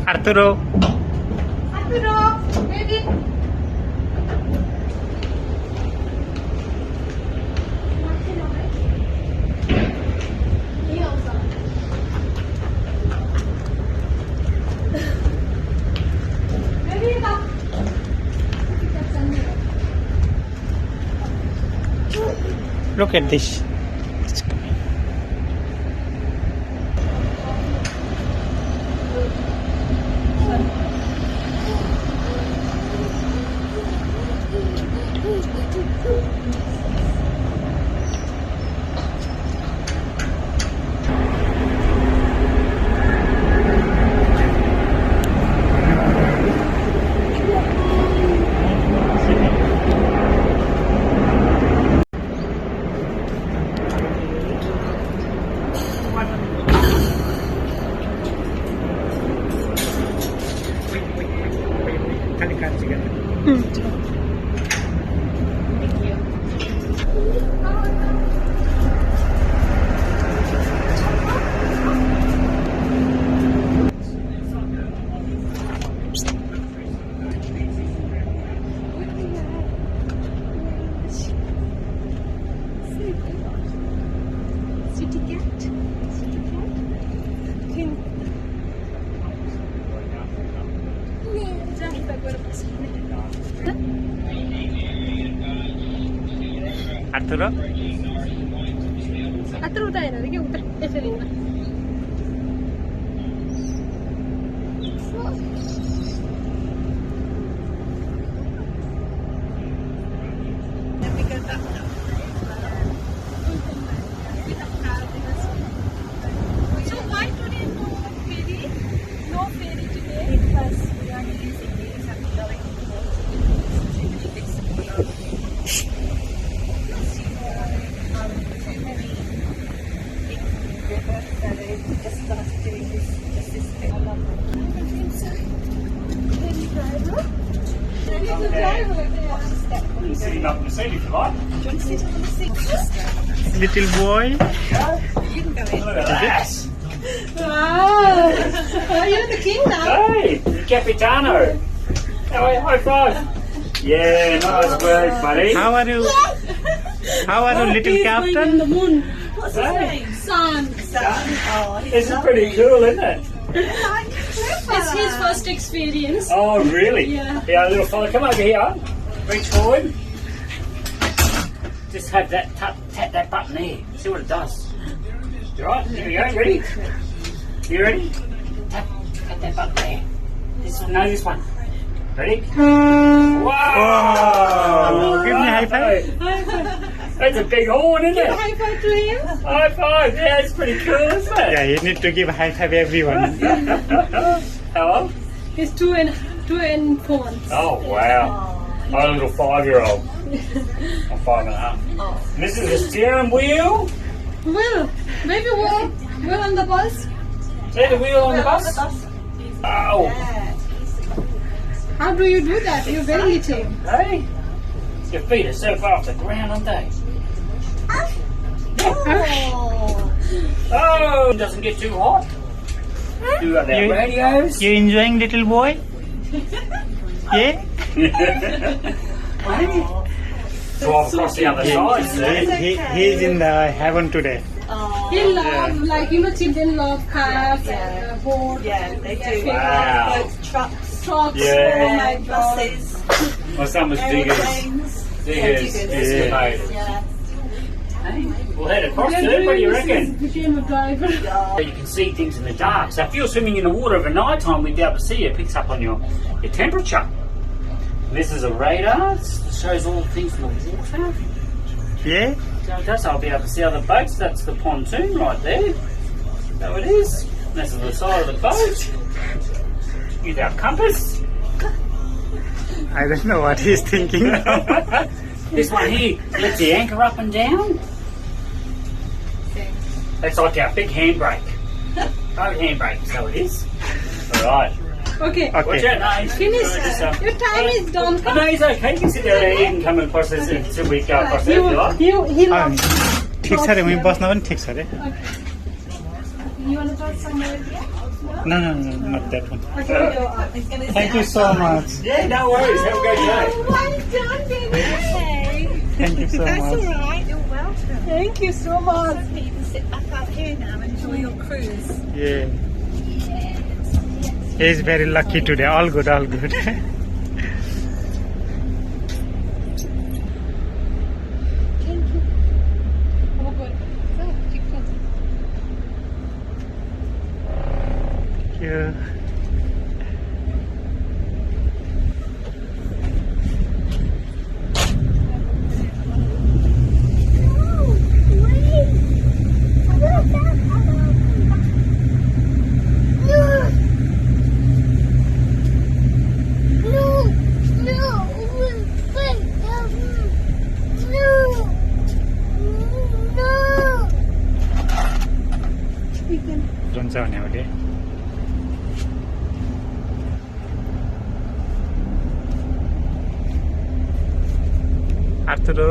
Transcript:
Arturo. Arturo, baby. Look at this. Arturo? Arturo udah ya, lagi udah ferry. So why today no ferry? No ferry today? Because we are using this and going to go You sitting up in the seat if you like. Do you want to sit on the seat? Little boy. You can go in. Look at that. Wow! Oh, you're the king now. Hey, Capitano. High five. Yeah, nice work, buddy. How are you? How are you, little He's captain? going on the moon. What's his Hey. name? Shaan. Oh, he's This is pretty cool, isn't it? It's his first experience. Oh, really? Yeah. Yeah, little fella, come over here. Reach forward. Just have that tap that button there. See what it does. You right? Here we go. Ready? You ready? Tap that button there. This one. Ready? Wow! Oh, give me a high five. That's a big horn, isn't it? High five to him. High five. Yeah, it's pretty cool, isn't it? Yeah, you need to give a high five everyone. How old? He's two and 4 months. Oh, wow. I'm a little 5-year-old. I'm 5.5. And this is the steering wheel. Will, maybe Will on the bus. See the wheel on the bus? Oh. How do you do that? You're very little. Hey? Your feet are so far off the ground, aren't they? Oh, it doesn't get too hot. You got their You- radios. You enjoying, little boy? Yeah? Drive across the other side, see? He's in the heaven today. Oh. He loves, like, you know, children love cars and boats. Yeah, they do. Wow. Boats, trucks, Trucks. Yeah. buses, My son was diggers. aeroplanes. Diggers. Excavators. Yeah. Hey, we'll head across to it. What do you reckon? Became a driver. You can see things in the dark. So if you're swimming in the water over night time, we'd be able to see it. It picks up on your temperature. This is a radar. It shows all the things in the water. Yeah? So it does. I'll be able to see other boats. That's the pontoon right there. So it is. This is the side of the boat. Use our compass. I don't know what he's thinking. This one here lets the anchor up and down. That's like our big handbrake. Boat handbrake, so it is. Alright. Okay. Watch Okay. out, no. Finish. Your time is done. Oh, no, he's okay. You can sit there and you can come across this until we go across there if you like. He loves. ठिक छ अरे मैं बस्न पनि ठिक छ अरे You want to go somewhere here? No, no, no, not that one. Okay. He's going to Thank you so much. Yeah, no worries. Have a great day. Well done, baby. Thank you so That's all much. right. You're welcome. Thank you so much. So you can sit back out here now and enjoy your cruise. Yeah. He's very lucky today. All good, all good. Oh, good. So, chicken. Thank you. रुन्छ भने अहिले Arturo